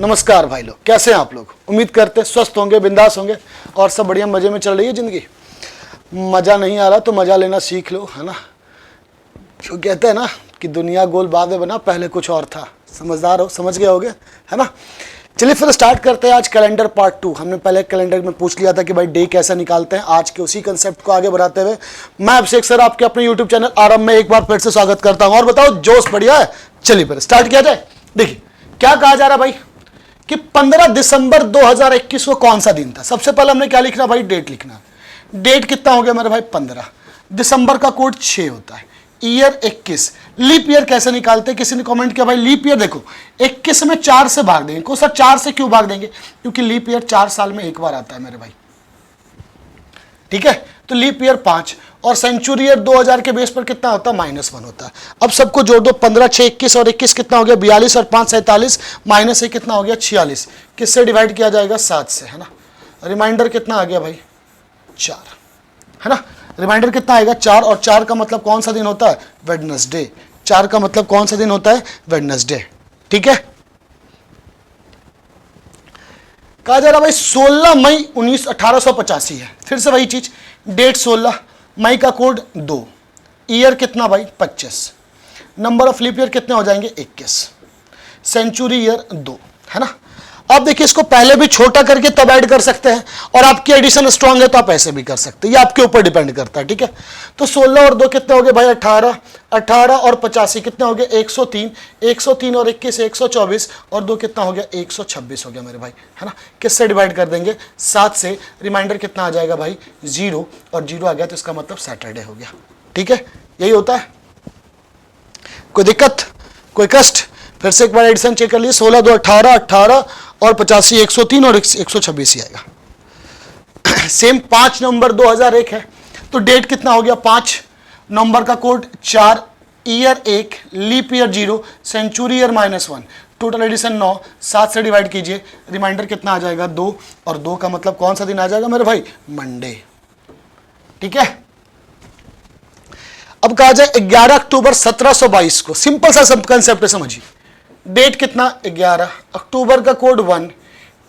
नमस्कार भाई लोग, कैसे हैं आप लोग। उम्मीद करते हैं स्वस्थ होंगे, बिंदास होंगे और सब बढ़िया मजे में चल रही है जिंदगी। मजा नहीं आ रहा तो मजा लेना सीख लो, है ना। जो कहते हैं ना कि दुनिया गोल बाद में बना, पहले कुछ और था। समझदार हो, समझ गए होगे, है ना। चलिए फिर स्टार्ट करते हैं आज कैलेंडर पार्ट 2। हमने पहले कैलेंडर में पूछ लिया था कि भाई डे कैसे निकालते हैं। आज के उसी कंसेप्ट को आगे बढ़ाते हुए मैं अभिषेक सर आपके अपने यूट्यूब चैनल आरंभ में एक बार फिर से स्वागत करता हूं। और बताओ जोश बढ़िया है। चलिए फिर स्टार्ट किया जाए। देखिए क्या कहा जा रहा भाई कि 15 दिसंबर 2021 को कौन सा दिन था। सबसे पहले हमने क्या लिखना भाई, डेट लिखना। डेट कितना हो गया मेरे भाई 15। दिसंबर का कोड 6 होता है। ईयर 21। लीप ईयर कैसे निकालते हैं, किसी ने कमेंट किया भाई लीप ईयर देखो 21 में 4 से भाग देंगे। को सर 4 से क्यों भाग देंगे, क्योंकि लीप ईयर 4 साल में एक बार आता है मेरे भाई, ठीक है। तो लीप ईयर 5 और सेंचुरी ईयर 2000 के बेस पर कितना होता है, -1 होता है। अब सबको जोड़ दो, 15 6 21 और 21 कितना हो गया 42 और 5 47 -1 कितना हो गया 46। किससे डिवाइड किया जाएगा, 7 से, है ना। रिमाइंडर कितना आ गया भाई 4, है ना। रिमाइंडर कितना आएगा 4 और 4 का मतलब कौन सा दिन होता है, वेडनेसडे। 4 का मतलब कौन सा दिन होता है, वेडनेसडे, ठीक है। कहा जा रहा भाई 16 मई 1885 है। फिर से वही चीज, डेट 16, मई का कोड 2, ईयर कितना भाई 25, नंबर ऑफ लीप ईयर कितने हो जाएंगे 21, सेंचुरी ईयर 2, है ना। अब देखिए इसको पहले भी छोटा करके तब ऐड कर सकते हैं और आपकी एडिशन स्ट्रांग है तो आप ऐसे भी कर सकते हैं, ये आपके ऊपर डिपेंड करता है, ठीक है। तो 16 और 2 कितने हो गए भाई 18, 18 और 85 कितने हो गए 103, 103 और 21 124 और 2 कितना हो गया 126 हो गया मेरे भाई, है ना। किससे डिवाइड कर देंगे, 7 से। रिमाइंडर कितना आ जाएगा भाई 0 और 0 आ गया तो इसका मतलब सैटरडे हो गया, ठीक है। यही होता है, कोई दिक्कत, कोई कष्ट। फिर से एक बार एडिशन चेक कर लिए, 16 2 18, 18 और 85 103 और 126 ही आएगा। सेम 5 नवंबर 2001 है तो डेट कितना हो गया 5, नवंबर का code 4, year 1, leap year 0, century year -1, total addition 9। 7 से डिवाइड कीजिए, रिमाइंडर कितना आ जाएगा 2 और 2 का मतलब कौन सा दिन आ जाएगा मेरे भाई, मंडे, ठीक है। अब कहा जाए 11 अक्टूबर 1722 को, सिंपल सा सब कंसेप्ट है, समझिए। डेट कितना 11, अक्टूबर का code 1,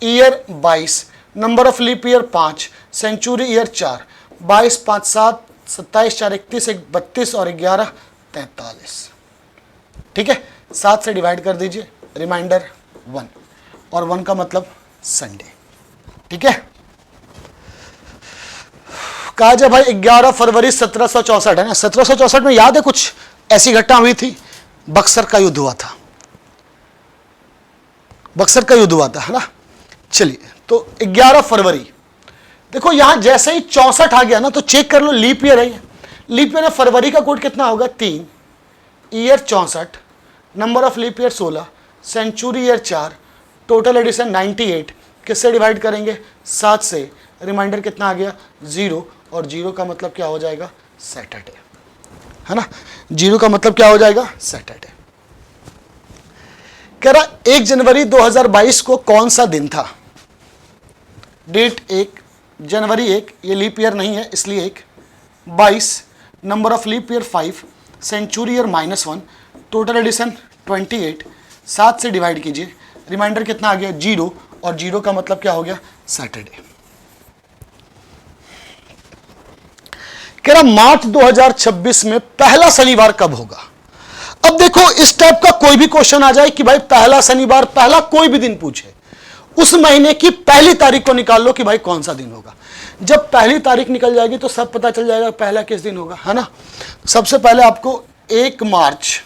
year 22, number of leap year 5, century year 4, 22 5 7 27 4 31 1 32 और 11 43, ठीक है। 7 से डिवाइड कर दीजिए, रिमाइंडर 1 और 1 का मतलब संडे, ठीक है। कहा जाए भाई 11 फरवरी 1764 है ना। 1764 में याद है कुछ ऐसी घटना हुई थी, बक्सर का युद्ध हुआ था, बक्सर का युद्ध हुआ था, है ना। चलिए तो 11 फरवरी, देखो यहां जैसे ही 64 आ गया ना तो चेक कर लो लीप ईयर है। लीप ईयर में फरवरी का कोड कितना होगा 3, year 64, number of leap year 16, century year 4, total addition 98। किससे डिवाइड करेंगे, 7 से। रिमाइंडर कितना आ गया 0 और 0 का मतलब क्या हो जाएगा, सैटरडे, है ना। 0 का मतलब क्या हो जाएगा, सैटरडे। कह रहा 1 जनवरी 2022 को कौन सा दिन था। डेट 1 जनवरी 1, ये लीप ईयर नहीं है इसलिए 1, 22, number of leap year 5, century year -1, total addition 28। 7 से डिवाइड कीजिए, रिमाइंडर कितना आ गया 0 और 0 का मतलब क्या हो गया, सैटरडे। कह रहा मार्च 2026 में पहला शनिवार कब होगा। अब देखो इस टाइप का कोई भी क्वेश्चन आ जाए कि भाई पहला शनिवार, पहला कोई भी दिन पूछे, उस महीने की पहली तारीख को निकाल लो कि भाई कौन सा दिन होगा। जब पहली तारीख निकल जाएगी तो सब पता चल जाएगा पहला किस दिन होगा, है ना। सबसे पहले आपको 1 मार्च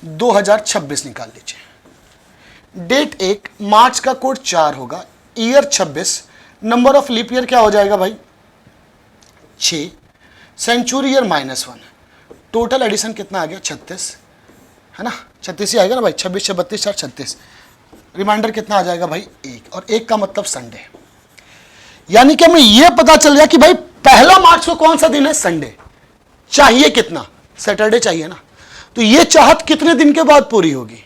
2026 निकाल लीजिए। डेट 1, मार्च का कोड 4 होगा, year 26, number of leap year क्या हो जाएगा भाई 6, सेंचुरी ईयर -1, टोटल एडिशन कितना आ गया 36, है ना। 36 ही आएगा ना भाई, 26 6 32 4 36। रिमाइंडर कितना आ जाएगा भाई 1 और 1 का मतलब संडे। यानी कि हमें यह पता चल गया कि भाई पहला मार्च को कौन सा दिन है, संडे। चाहिए कितना, सैटरडे चाहिए ना। तो ये चाहत कितने दिन के बाद पूरी होगी,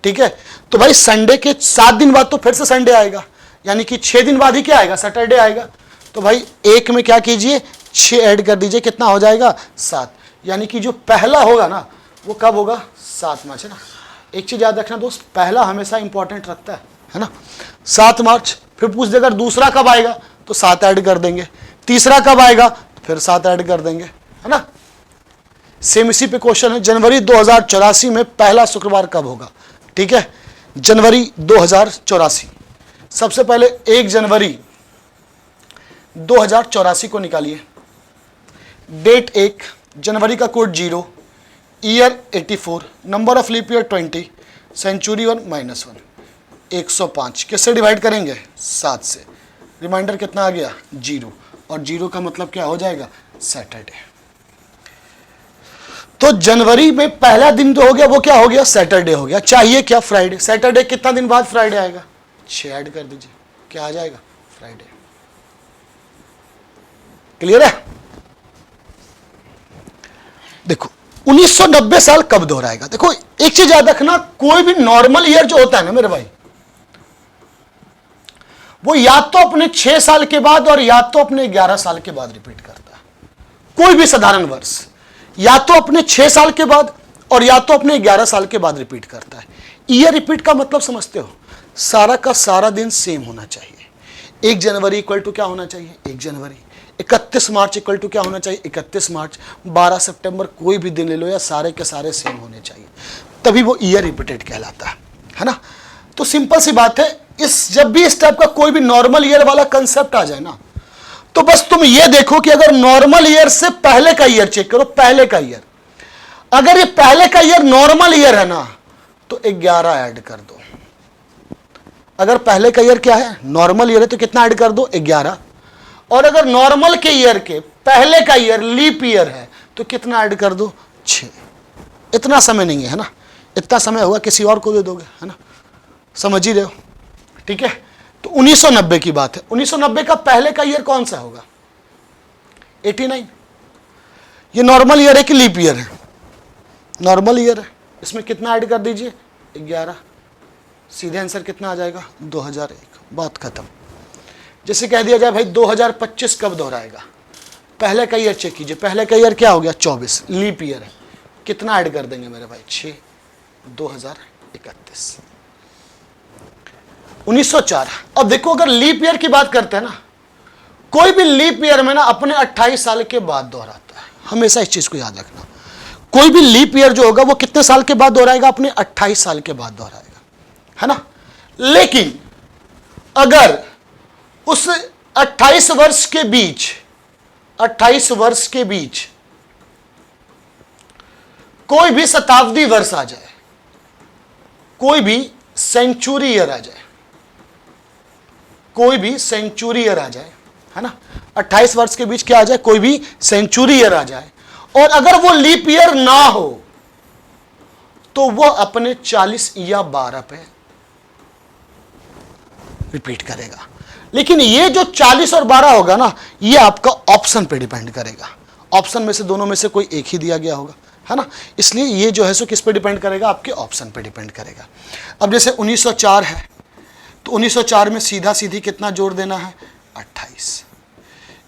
ठीक है। तो भाई संडे के 7 दिन बाद तो फिर से संडे आएगा, यानी कि 6 दिन बाद ही क्या आएगा, सैटरडे आएगा। तो भाई 1 में क्या कीजिए 6 ऐड कर दीजिए, कितना हो जाएगा 7। यानी कि जो पहला होगा ना वो कब होगा, 7 मार्च, है ना। एक चीज याद रखना दोस्त, पहला हमेशा इंपॉर्टेंट रखता है ना। 7 मार्च, फिर पूछ देगा दूसरा कब आएगा तो 7 ऐड कर देंगे, तीसरा कब आएगा तो फिर 7 ऐड कर देंगे, है ना। सेम इसी पे क्वेश्चन है, जनवरी 2084 में पहला शुक्रवार कब होगा, ठीक है, जनवरी 2084। सबसे पहले 1 जनवरी 2084 को निकालिए, डेट 1, जनवरी का code 0, year 84, number of leap year 20, century 1 -1, 105 किससे डिवाइड करेंगे 7 से, रिमाइंडर कितना आ गया 0, और 0 का मतलब क्या हो जाएगा सैटरडे। तो जनवरी में पहला दिन जो हो गया वो क्या हो गया सैटरडे हो गया, चाहिए क्या फ्राइडे। सैटरडे कितना दिन बाद फ्राइडे आएगा 6 ऐड कर दीजिए, क्या आ जाएगा फ्राइडे। क्लियर है। देखो 1990 साल कब दोहराएगा, देखो एक चीज याद रखना, कोई भी नॉर्मल ईयर जो होता है ना मेरे भाई, वो या तो अपने 6 साल के बाद और या तो अपने 11 साल के बाद रिपीट करता है। कोई भी साधारण वर्ष या तो अपने 6 साल के बाद और या तो अपने 11 साल के बाद रिपीट करता है। ईयर रिपीट का मतलब समझते हो, सारा का सारा दिन सेम होना चाहिए। 1 जनवरी इक्वल टू क्या होना चाहिए 1 जनवरी, 31 मार्च इक्वल टू क्या होना चाहिए 31 मार्च, 12 सितंबर कोई भी दिन ले लो या सारे के सारे सेम होने चाहिए, तभी वो ईयर रिपीटेड कहलाता है ना। तो सिंपल सी बात है, इस जब भी इस टाइप का कोई भी नॉर्मल ईयर वाला कंसेप्ट आ जाए ना, तो बस तुम ये देखो कि अगर नॉर्मल ईयर से पहले का ईयर चेक करो, पहले का ईयर, अगर ये पहले का ईयर नॉर्मल ईयर है ना तो 11 ऐड कर दो। अगर पहले का ईयर क्या है नॉर्मल ईयर है तो कितना ऐड कर दो 11, और अगर नॉर्मल के ईयर के पहले का ईयर लीप ईयर है तो कितना ऐड कर दो 6। इतना समय नहीं है ना, इतना समय होगा किसी और को दे दोगे, है ना, समझ ही रहे हो, ठीक है। तो 1990 की बात है, 1990 का पहले का ईयर कौन सा होगा 89। ये नॉर्मल ईयर है कि लीप ईयर है, नॉर्मल ईयर है, इसमें कितना ऐड कर दीजिए 11, सीधे आंसर कितना आ जाएगा 2001, बात खत्म। जैसे कह दिया जाए भाई 2025 कब दोहराएगा, पहले का ईयर चेक कीजिए, पहले का ईयर क्या हो गया 24, लीप ईयर है, कितना ऐड कर देंगे मेरे भाई 6, 2031, 1904। अब देखो अगर लीप ईयर की बात करते हैं ना, कोई भी लीप ईयर में ना अपने 28 साल के बाद दोहराता है, हमेशा इस चीज को याद रखना। कोई भी लीप ईयर जो होगा वो कितने साल के बाद दोहराएगा, अपने 28 साल के बाद दोहराएगा, है ना। लेकिन अगर उस 28 वर्ष के बीच 28 वर्ष के बीच कोई भी शताब्दी वर्ष आ जाए, कोई भी सेंचुरी ईयर आ जाए, कोई भी सेंचुरी ईयर आ जाए, है ना, 28 वर्ष के बीच क्या आ जाए, कोई भी सेंचुरी ईयर आ जाए, और अगर वो लीप ईयर ना हो तो वो अपने 40 या 12 पे रिपीट करेगा। लेकिन ये जो 40 और 12 होगा ना, ये आपका ऑप्शन पे डिपेंड करेगा, ऑप्शन में से दोनों में से कोई एक ही दिया गया होगा, है ना, इसलिए ये जो है सो किस पे डिपेंड करेगा, आपके ऑप्शन पे डिपेंड करेगा। अब जैसे 1904 है तो 1904 में सीधा सीधी कितना जोड़ देना है 28।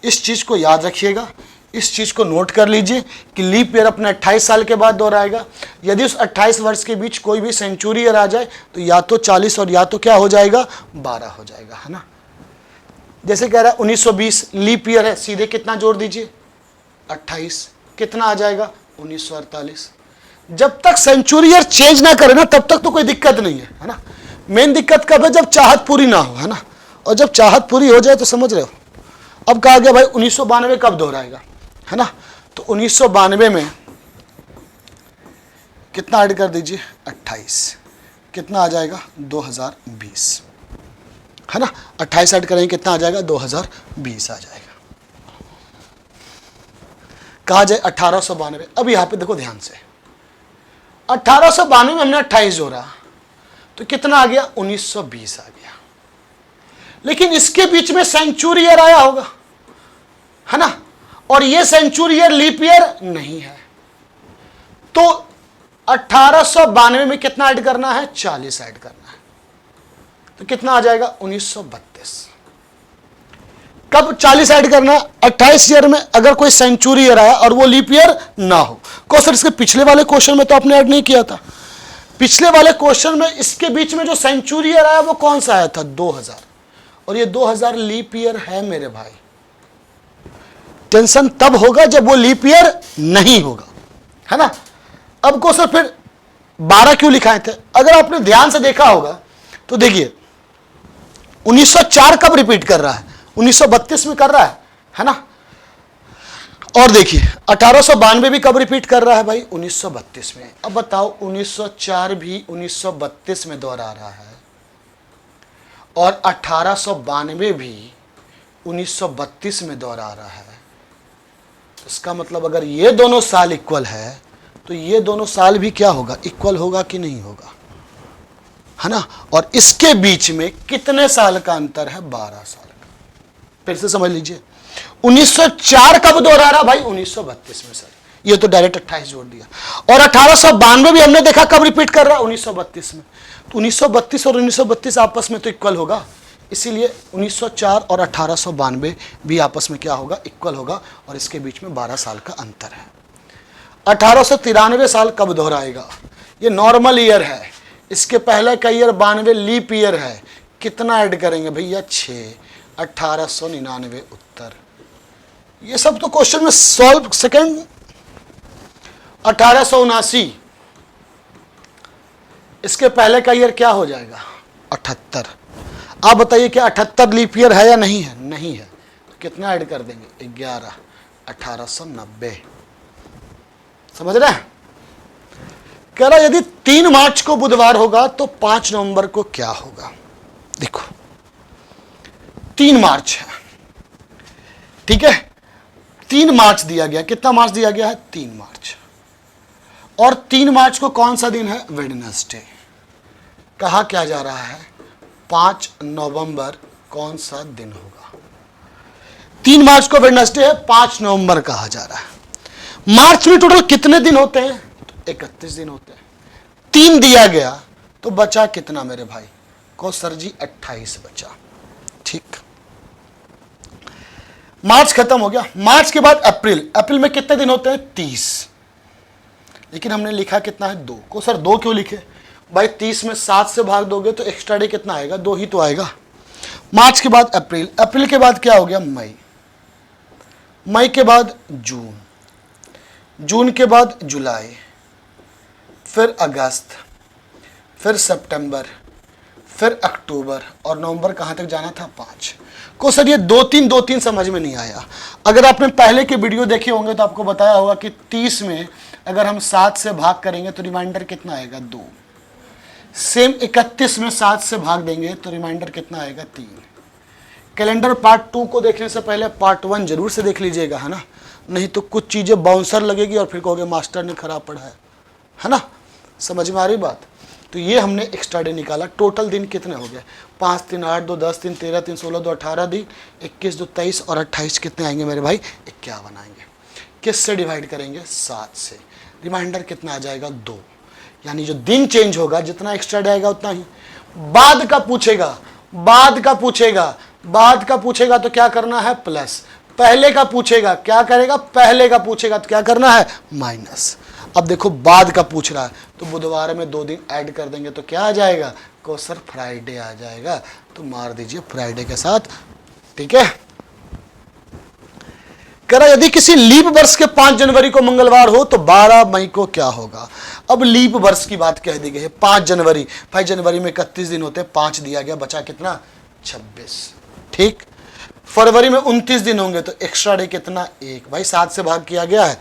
इस चीज को याद रखिएगा, इस चीज को नोट कर लीजिए कि लीप ईयर अपने 28 साल के बाद दोहराएगा। यदि उस 28 वर्ष के बीच कोई भी सेंचुरी ईयर आ जाए तो या तो 40 और या तो क्या हो जाएगा 12 हो जाएगा, है ना। जैसे कह रहा है 1920 लीप ईयर है, सीधे कितना जोड़ दीजिए 28, कितना आ जाएगा 1948। जब तक सेंचुरी ईयर चेंज ना करे ना तब तक तो कोई दिक्कत नहीं है ना। मेन दिक्कत कब है, जब चाहत पूरी ना हो, है ना, और जब चाहत पूरी हो जाए तो समझ रहे हो। अब कहा गया भाई 1992 कब दोहराएगा, है ना, तो 1992 में कितना ऐड कर दीजिए 28, कितना आ जाएगा 2020, है ना, 28 ऐड करेंगे कितना आ जाएगा 2020 आ जाएगा। कहा जाए 1892। अब यहां पे देखो ध्यान से, 1892 में हमने 28 जोड़ा तो कितना आ गया 1920 आ गया। लेकिन इसके बीच में सेंचुरी ईयर आया होगा, है ना, और ये सेंचुरी ईयर लीप ईयर नहीं है, तो 1892 में कितना ऐड करना है 40 ऐड करना है, तो कितना आ जाएगा 1932। कब 40 ऐड करना, 28 ईयर में अगर कोई सेंचुरी ईयर आया और वो लीप ईयर ना हो। क्वेश्चन इसके पिछले वाले क्वेश्चन में तो आपने ऐड नहीं किया था, पिछले वाले क्वेश्चन में इसके बीच में जो सेंचुरी ईयर आया वो कौन सा आया था? 2000। और ये 2000 लीप ईयर है मेरे भाई। टेंशन तब होगा जब वो लीप ईयर नहीं होगा, है ना। अब क्वेश्चन फिर 12 क्यों लिखाए थे? अगर आपने ध्यान से देखा होगा तो देखिए 1904 कब रिपीट कर रहा है? 1932 में कर रहा है ना। और देखिए 1892 भी कब रिपीट कर रहा है भाई? 1932 में। अब बताओ 1904 भी 1932 में दोहरा रहा है और 1892 भी 1932 में दोहरा रहा है। इसका मतलब अगर ये दोनों साल इक्वल है तो ये दोनों साल भी क्या होगा? इक्वल होगा कि नहीं होगा, है ना। और इसके बीच में कितने साल का अंतर है? 12 साल का। फिर से समझ लीजिए 1904 कब दोहरा रहा भाई? 1932 में। सर ये तो डायरेक्ट 28 जोड़ दिया। और 1892 भी हमने देखा कब रिपीट कर रहा है? 1932 में। तो 1932 और 1932 आपस में तो इक्वल होगा, इसीलिए 1904 और 1892 भी आपस में क्या होगा? इक्वल होगा। और इसके बीच में 12 साल का अंतर है। 1893 साल कब दोहराएगा? ये नॉर्मल ईयर है, इसके पहले का ईयर 92 लीप ईयर है। कितना ऐड करेंगे भैया? 6। 1899 उत्तर। ये सब तो क्वेश्चन में सॉल्व। सेकंड 1879, इसके पहले का ईयर क्या हो जाएगा? 78। आप बताइए क्या 78 लीप ईयर है या नहीं है? नहीं है। तो कितना ऐड कर देंगे? 11। 1890। समझ रहे हैं? कह रहा यदि 3 मार्च को बुधवार होगा तो 5 नवंबर को क्या होगा? देखो 3 मार्च है, ठीक है। 3 मार्च दिया गया। कितना मार्च दिया गया है? 3 मार्च। और 3 मार्च को कौन सा दिन है? वेडनेसडे। कहा क्या जा रहा है? 5 नवंबर कौन सा दिन होगा? 3 मार्च को वेडनेसडे है, 5 नवंबर कहा जा रहा है। मार्च में टोटल कितने दिन होते हैं? तो 31 दिन होते हैं। 3 दिया गया तो बचा कितना मेरे भाई? को सर जी 28 बचा। ठीक, मार्च खत्म हो गया। मार्च के बाद अप्रैल। अप्रैल में कितने दिन होते हैं? 30। लेकिन हमने लिखा कितना है? 2 को। सर 2 क्यों लिखे भाई? 30 में 7 से भाग दोगे तो एक्स्ट्रा डे कितना आएगा? 2 ही तो आएगा। मार्च के बाद अप्रैल। अप्रैल के बाद क्या हो गया? मई। मई के बाद जून। जून के बाद जुलाई, फिर अगस्त, फिर सितंबर, फिर अक्टूबर। और नवंबर कहाँ तक जाना था? 5 को। सर ये 2-3 समझ में नहीं आया। अगर आपने पहले के वीडियो देखे होंगे तो आपको बताया होगा कि 30 में अगर हम 7 से भाग करेंगे तो रिमाइंडर कितना आएगा? 2। सेम 31 में 7 से भाग देंगे तो रिमाइंडर कितना आएगा? 3। कैलेंडर पार्ट 2 को देखने से पहले पार्ट 1 जरूर से देख लीजिएगा, है ना। नहीं तो कुछ चीज़ें बाउंसर लगेगी और फिर कहोगे मास्टर ने खराब पढ़ा है ना। समझ में आ रही बात? तो ये हमने एक्स्ट्रा डे निकाला। टोटल दिन कितने हो गए? 5 3 8 2 10 3 13 3 16 2 18 दिन, 21 2 23 और 28 कितने आएंगे मेरे भाई? 51 आएंगे। किससे डिवाइड करेंगे? 7 से। रिमाइंडर कितना आ जाएगा? 2। यानी जो दिन चेंज होगा, जितना एक्स्ट्रा डे आएगा उतना ही। बाद का पूछेगा, बाद का पूछेगा, बाद का पूछेगा तो क्या करना है? प्लस। पहले का पूछेगा, क्या करेगा? पहले का पूछेगा तो क्या करना है? माइनस। अब देखो बाद का पूछ रहा है तो बुधवार में 2 दिन ऐड कर देंगे तो क्या आ जाएगा? को सर फ्राइडे आ जाएगा। तो मार दीजिए फ्राइडे के साथ, ठीक है। कह रहा यदि किसी लीप वर्ष के 5 जनवरी को मंगलवार हो तो 12 मई को क्या होगा? अब लीप वर्ष की बात कह दी गई है। 5 जनवरी, भाई जनवरी में 31 दिन होते हैं, 5 दिया गया, बचा कितना? 26। ठीक। फरवरी में 29 दिन होंगे तो एक्स्ट्रा डे कितना? 1। भाई 7 से भाग किया गया है,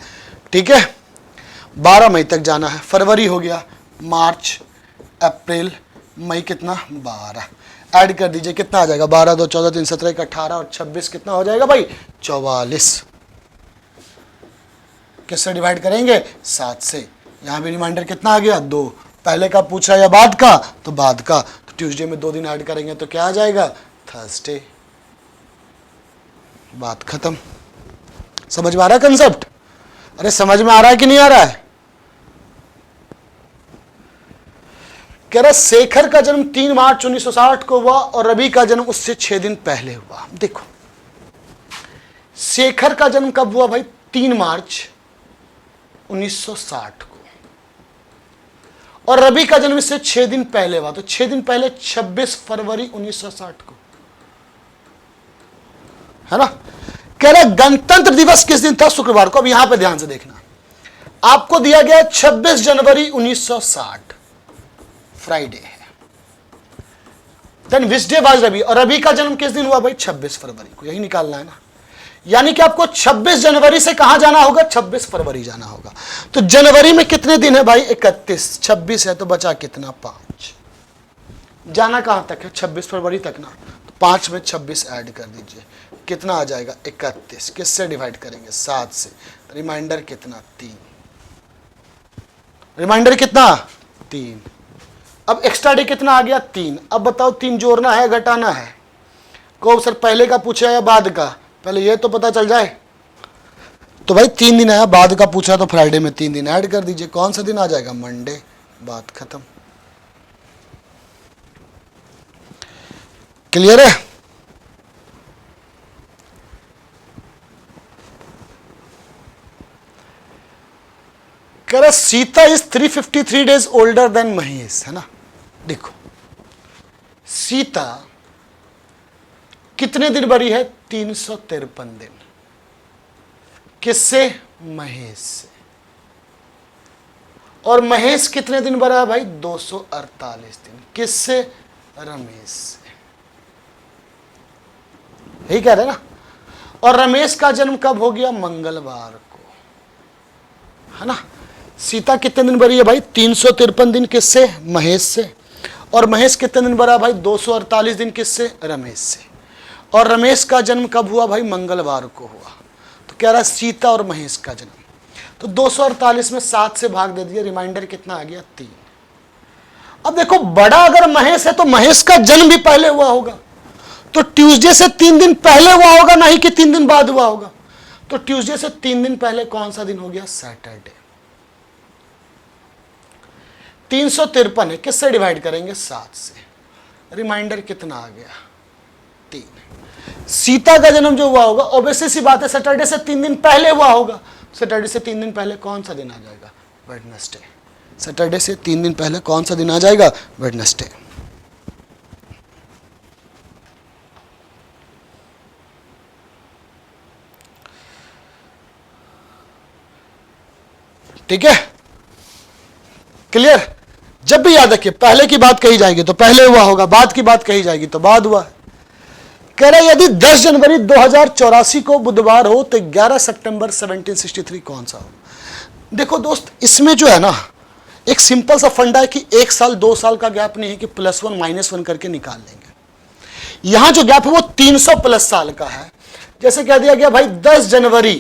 ठीक है। 12 मई तक जाना है। फरवरी हो गया, मार्च, अप्रैल, मई कितना? 12। ऐड कर दीजिए कितना आ जाएगा? 12 2 14 3 17 1 18 और 26 कितना हो जाएगा भाई? 44। किससे डिवाइड करेंगे? 7 से। यहाँ भी रिमाइंडर कितना आ गया? 2। पहले का पूछा या बाद का? तो बाद का। तो ट्यूसडे में 2 दिन ऐड करेंगे तो क्या आ जाएगा? थर्सडे। बात खत्म। समझ में आ रहा है कंसेप्ट? अरे समझ में आ रहा है कि नहीं आ रहा है? कह रहा शेखर का जन्म 3 मार्च 1960 को हुआ और रवि का जन्म उससे 6 दिन पहले हुआ। देखो शेखर का जन्म कब हुआ भाई? 3 मार्च 1960 को। और रवि का जन्म इससे 6 दिन पहले हुआ, तो 6 दिन पहले 26 फरवरी 1960 को, है ना। कह रहे गणतंत्र दिवस किस दिन था? शुक्रवार को। अब यहां पे ध्यान से देखना, आपको दिया गया 26 जनवरी 1960 फ्राइडे है। Then which day was Ravi, और रवि का जन्म किस दिन हुआ भाई? 26 फरवरी को, यही निकालना है ना। यानी कि आपको 26 जनवरी से कहां जाना होगा? 26 फरवरी जाना होगा। तो जनवरी में कितने दिन है भाई? 31, 26 है तो बचा कितना? 5। जाना कहां तक है? 26 फरवरी तक ना, तो 5 में 26 ऐड कर दीजिए, कितना आ जाएगा? 31। किससे डिवाइड करेंगे? 7 से। रिमाइंडर कितना? 3। रिमाइंडर कितना? 3। अब एक्स्ट्रा डे कितना आ गया? 3। अब बताओ 3 जोड़ना है घटाना है? को सर पहले का पूछा या बाद का? पहले ये तो पता चल जाए। तो भाई 3 दिन आया, बाद का पूछा तो फ्राइडे में 3 दिन ऐड कर दीजिए, कौन सा दिन आ जाएगा? मंडे। बात खत्म। क्लियर है? कह रहा Sita is 353 days older than Mahesh, है ना। देखो सीता कितने दिन बड़ी है? 353 दिन। किससे? महेश से। और महेश कितने दिन बड़ा है भाई? 248 दिन। किससे? रमेश से। यही कह रहे ना। और रमेश का जन्म कब हो गया? मंगलवार को, है ना। सीता कितने दिन बड़ी है भाई? 353 दिन। किससे? महेश से। और महेश कितने दिन बड़ा भाई? 248 दिन। किससे? रमेश से। और रमेश का जन्म कब हुआ भाई? मंगलवार को हुआ। तो कह रहा सीता और महेश का जन्म, तो 248 में 7 से भाग दे दिया, रिमाइंडर कितना आ गया? 3। अब देखो बड़ा अगर महेश है तो महेश का जन्म भी पहले हुआ होगा, तो ट्यूसडे से 3 दिन पहले हुआ होगा, नहीं कि 3 दिन बाद हुआ होगा। तो ट्यूसडे से 3 दिन पहले कौन सा दिन हो गया? सैटरडे। 353 है, किससे डिवाइड करेंगे? 7 से। रिमाइंडर कितना आ गया? 3। सीता का जन्म जो हुआ होगा, ऑब्वियसली सी बात है सैटरडे से 3 दिन पहले हुआ होगा। सैटरडे से 3 दिन पहले कौन सा दिन आ जाएगा? वेडनेसडे। सैटरडे से 3 दिन पहले कौन सा दिन आ जाएगा? वेडनेसडे। ठीक है, क्लियर। जब भी याद रखिए, पहले की बात कही जाएगी तो पहले हुआ होगा, बाद की बात कही जाएगी तो बाद हुआ। कह रहा यदि 10 जनवरी 2084 को बुधवार हो तो 11 सितंबर 1763 कौन सा हो? देखो दोस्त, इसमें जो है ना एक सिंपल सा फंडा है कि 1 साल 2 साल का गैप नहीं है कि +1 -1 करके निकाल लेंगे। यहां जो गैप है वो 300 प्लस साल का है। जैसे कह दिया गया भाई 10 जनवरी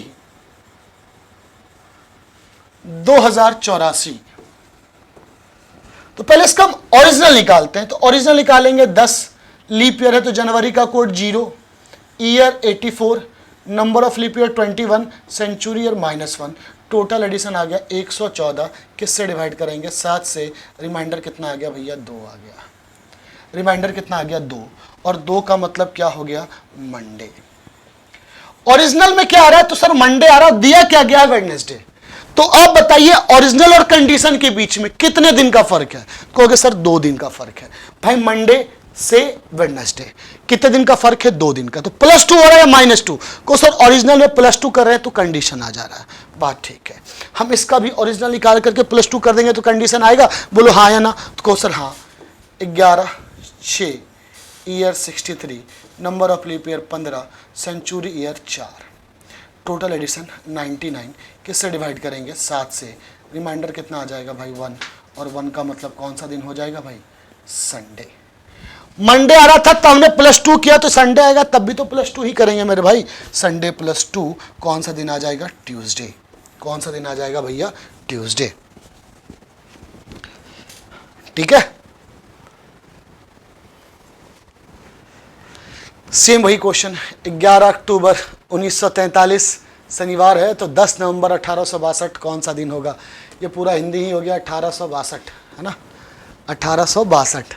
2084, तो पहले इसका हम ओरिजिनल निकालते हैं। तो ओरिजिनल निकालेंगे 10, लीप ईयर है तो जनवरी का code 0, year 84, number of leap year 21, century year -1, total addition आ गया 114। किससे डिवाइड करेंगे? 7 से। रिमाइंडर कितना आ गया भैया? 2 आ गया। रिमाइंडर कितना आ गया? 2। और 2 का मतलब क्या हो गया? मंडे। ओरिजिनल में क्या आ रहा है? तो सर मंडे आ रहा, दिया क्या गया? वेडनेसडे। तो अब बताइए ओरिजिनल और कंडीशन के बीच में कितने दिन का फर्क है? कहोगे सर 2 दिन का फर्क है। भाई मंडे से वेडनेसडे कितने दिन का फर्क है? 2 दिन का। तो +2 हो रहा है या -2? को सर ओरिजिनल में +2 कर रहे हैं तो कंडीशन आ जा रहा है। बात ठीक है, हम इसका भी ओरिजिनल निकाल करके +2 कर देंगे तो कंडीशन आएगा। बोलो हाँ या ना? तो को सर हाँ। 11/6, year 63, number of leap year 15, century year 4, total addition 99। किससे डिवाइड करेंगे? 7 से। रिमाइंडर कितना आ जाएगा भाई? 1। और 1 का मतलब कौन सा दिन हो जाएगा भाई? संडे। मंडे आ रहा था तो हमने +2 किया तो संडे आएगा, तब भी तो +2 ही करेंगे मेरे भाई। संडे +2 कौन सा दिन आ जाएगा? ट्यूसडे। कौन सा दिन आ जाएगा भैया? ट्यूसडे। ठीक है, सेम वही क्वेश्चन। 11 अक्टूबर 1943 शनिवार है तो 10 नवंबर 1862 कौन सा दिन होगा? ये पूरा हिंदी ही हो गया, 1862, है ना। 1862।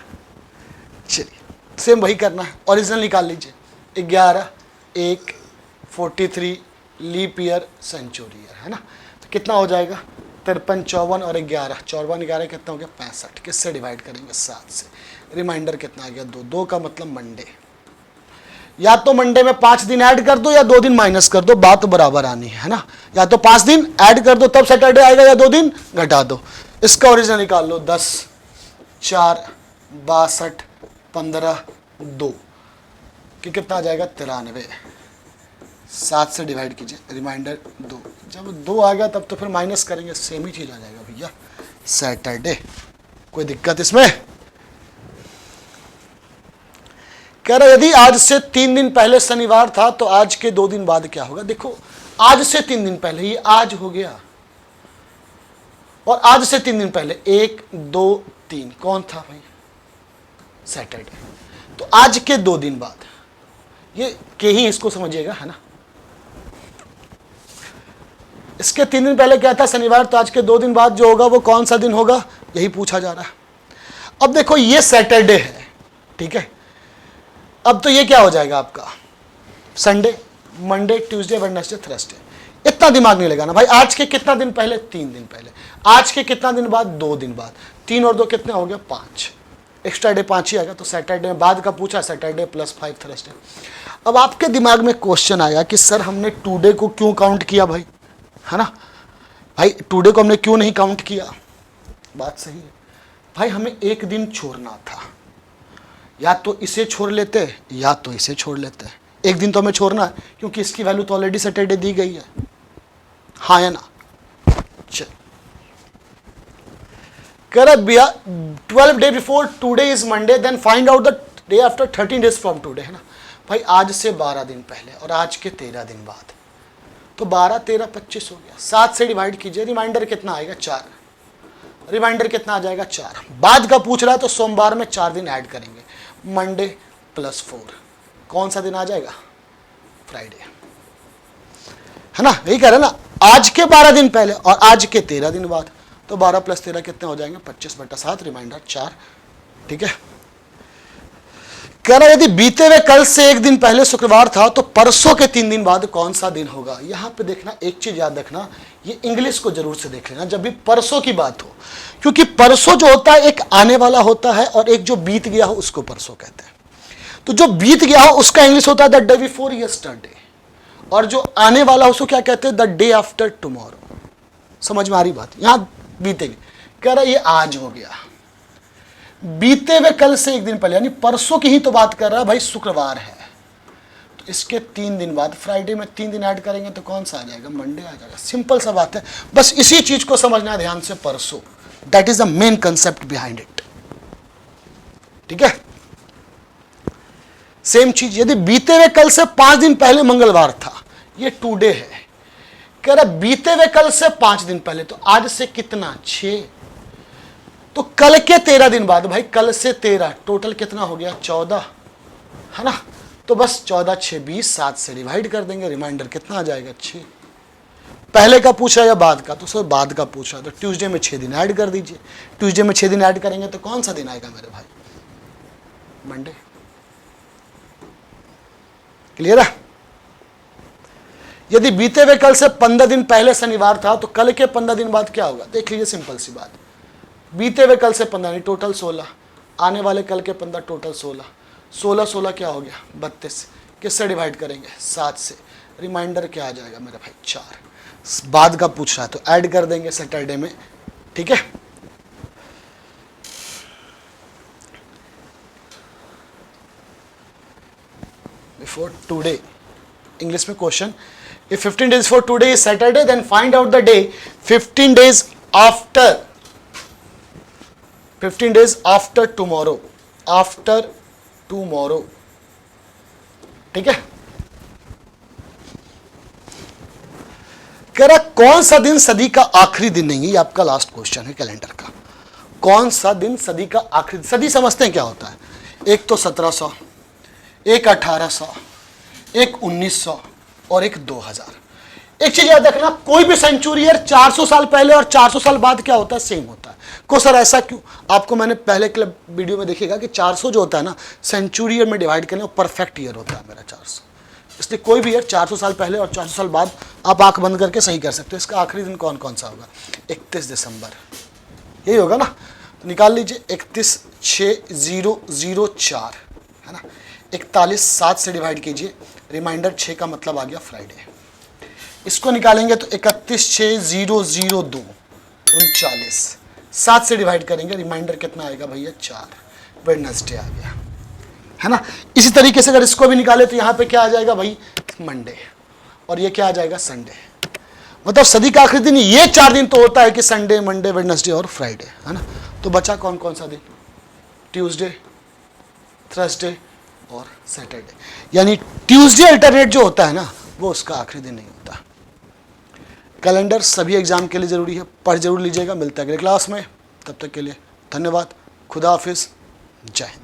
चलिए सेम वही करना है, ओरिजिनल निकाल लीजिए। 11, 1, 43, लीप ईयर, सेंचुरी ईयर, है ना। तो कितना हो जाएगा? 53, 54 और 11, 54, 11 कितना हो गया 65। किससे डिवाइड करेंगे 7 से। रिमाइंडर कितना आ गया 2, 2 का मतलब मंडे। या तो मंडे में 5 दिन ऐड कर दो या 2 दिन माइनस कर दो, बात बराबर आनी है ना। या तो 5 दिन ऐड कर दो तब सैटरडे आएगा, या 2 दिन घटा दो। इसका ओरिजिन निकाल लो, 10, 4, 62, 15, 2 कि कितना आ जाएगा 93। 7 से डिवाइड कीजिए, रिमाइंडर 2। जब 2 आ गया तब तो फिर माइनस करेंगे, सेम ही चीज आ जाएगा भैया सैटरडे। कोई दिक्कत इसमें? कह रहा यदि आज से 3 दिन पहले शनिवार था तो आज के 2 दिन बाद क्या होगा। देखो आज से 3 दिन पहले, ये आज हो गया, और आज से 3 दिन पहले 1, 2, 3 कौन था भाई सैटरडे। तो आज के 2 दिन बाद ये के ही इसको समझिएगा, है ना। इसके 3 दिन पहले क्या था शनिवार, तो आज के 2 दिन बाद जो होगा वो कौन सा दिन होगा, यही पूछा जा रहा है। अब देखो ये सैटरडे है, ठीक है। अब तो ये क्या हो जाएगा आपका Sunday, Monday, Tuesday, Wednesday, Thursday. इतना दिमाग नहीं लगाना भाई। आज के कितना दिन पहले 3 दिन पहले, आज के कितना दिन बाद 2 दिन बाद, 3 और 2 कितने हो गया 5, एक्स्ट्रा डे 5 ही आएगा। तो सैटरडे बाद का पूछा, सैटरडे प्लस 5 थर्सडे। अब आपके दिमाग में क्वेश्चन आया कि सर हमने टुडे को क्यों काउंट किया भाई, है ना। भाई टुडे को हमने क्यों नहीं काउंट किया। बात सही है भाई, हमें एक दिन छोड़ना था, या तो इसे छोड़ लेते या तो इसे छोड़ लेते। एक दिन तो हमें छोड़ना है क्योंकि इसकी वैल्यू तो ऑलरेडी सैटरडे दी गई है, हाँ या ना। चल कह रहा भैया 12 day before today is Monday, then find out the day after 13 days from today, है ना। भाई आज से 12 दिन पहले और आज के 13 दिन बाद, तो 12, 13, 25 हो गया। 7 से डिवाइड कीजिए, रिमाइंडर कितना आएगा 4। रिमाइंडर कितना आ जाएगा 4। बाद का पूछ रहा है तो सोमवार में 4 दिन ऐड करेंगे, मंडे प्लस 4 कौन सा दिन आ जाएगा फ्राइडे, है ना। यही कह रहे ना, आज के 12 दिन पहले और आज के 13 दिन बाद, तो 12 प्लस 13 कितने हो जाएंगे 25/7, रिमाइंडर 4, ठीक है। कह रहा यदि बीते हुए कल से एक दिन पहले शुक्रवार था तो परसों के 3 दिन बाद कौन सा दिन होगा। यहां पे देखना एक चीज याद रखना, ये इंग्लिश को जरूर से देख लेना जब भी परसों की बात हो, क्योंकि परसों जो होता है एक आने वाला होता है और एक जो बीत गया हो उसको परसों कहते हैं। तो जो बीत गया हो उसका इंग्लिश होता है द डे बिफोर यस्टरडे, और जो आने वाला उसको क्या कहते हैं द डे आफ्टर टुमारो। समझ में आ रही बात, यहां बीतेगी। कह रहा ये आज हो गया, बीते हुए कल से एक दिन पहले, यानी परसों की ही तो बात कर रहा है भाई, शुक्रवार है तो इसके 3 दिन बाद फ्राइडे में 3 दिन ऐड करेंगे तो कौन सा आ जाएगा मंडे आ जाएगा। सिंपल सा बात है, बस इसी चीज को समझना है ध्यान से, परसों, that is the main concept behind it, ठीक है। सेम चीज, यदि बीते हुए कल से 5 दिन पहले मंगलवार था, ये टुडे है। कह रहा बीते हुए कल से 5 दिन पहले, तो आज से कितना 6, तो कल के 13 दिन बाद भाई, कल से 13 टोटल कितना हो गया 14, है ना। तो बस 14, 6, 20, 7 से डिवाइड कर देंगे, रिमाइंडर कितना आ जाएगा 6। पहले का पूछा या बाद का, तो सर बाद का पूछा, तो ट्यूसडे में 6 दिन ऐड कर दीजिए। ट्यूसडे में 6 दिन ऐड करेंगे तो कौन सा दिन आएगा मेरे भाई मंडे। क्लियर है। यदि बीते हुए कल से 15 दिन पहले शनिवार था तो कल के 15 दिन बाद क्या होगा, देख लीजिए सिंपल सी बात। बीते हुए कल से 15 टोटल 16, आने वाले कल के 15 टोटल 16, 16, 16 क्या हो गया 32। किससे डिवाइड करेंगे 7 से, रिमाइंडर क्या आ जाएगा मेरे भाई 4। बाद का पूछ रहा है तो ऐड कर देंगे सैटरडे में, ठीक है। बिफोर टुडे, इंग्लिश में question, if 15 days before today is Saturday, then find out the day 15 days after, 15 days after tomorrow, after tomorrow, ठीक है। कह रहा कौन सा दिन सदी का आखिरी दिन नहीं है, ये आपका लास्ट क्वेश्चन है कैलेंडर का। कौन सा दिन सदी का आखिरी, सदी समझते हैं क्या होता है, एक तो 1700, एक 1800, एक 1900 और एक 2000। एक चीज याद रखना, कोई भी सेंचुरी ईयर 400 साल पहले और 400 साल बाद क्या होता है सेम होता है। को सर ऐसा क्यों, आपको मैंने पहले के वीडियो में देखिएगा कि 400 जो होता है ना सेंचुरी ईयर में डिवाइड करने परफेक्ट ईयर होता है मेरा 400। इसलिए कोई भी ईयर 400 साल पहले और 400 साल बाद आप आंख बंद करके सही कर सकते हो। इसका आखिरी दिन कौन कौन सा होगा? 31 दिसंबर, यही होगा ना। तो निकाल लीजिए 31/6/004 है ना। 41 7 से डिवाइड कीजिए, रिमाइंडर 6 का मतलब आ गया फ्राइडे। इसको निकालेंगे तो 31/6/002 39, 7 से डिवाइड करेंगे, रिमाइंडर कितना आएगा भैया? 4, वेडनेसडे आ गया है ना। इसी तरीके से अगर इसको भी निकाले तो यहाँ पे क्या आ जाएगा भाई? मंडे, और ये क्या आ जाएगा? संडे। मतलब सदी का आखिरी दिन ये 4 दिन तो होता है कि संडे, मंडे, वेडनेसडे और फ्राइडे, है ना। तो बचा कौन कौन सा दिन? ट्यूसडे, थर्सडे और सैटरडे। यानी ट्यूसडे अल्टरनेट जो होता है ना, वो उसका आखिरी दिन नहीं होता। कैलेंडर सभी एग्जाम के लिए जरूरी है, पढ़ जरूर लीजिएगा। मिलता है अगले क्लास में, तब तक के लिए धन्यवाद, खुदा हाफिज, जय हिंद।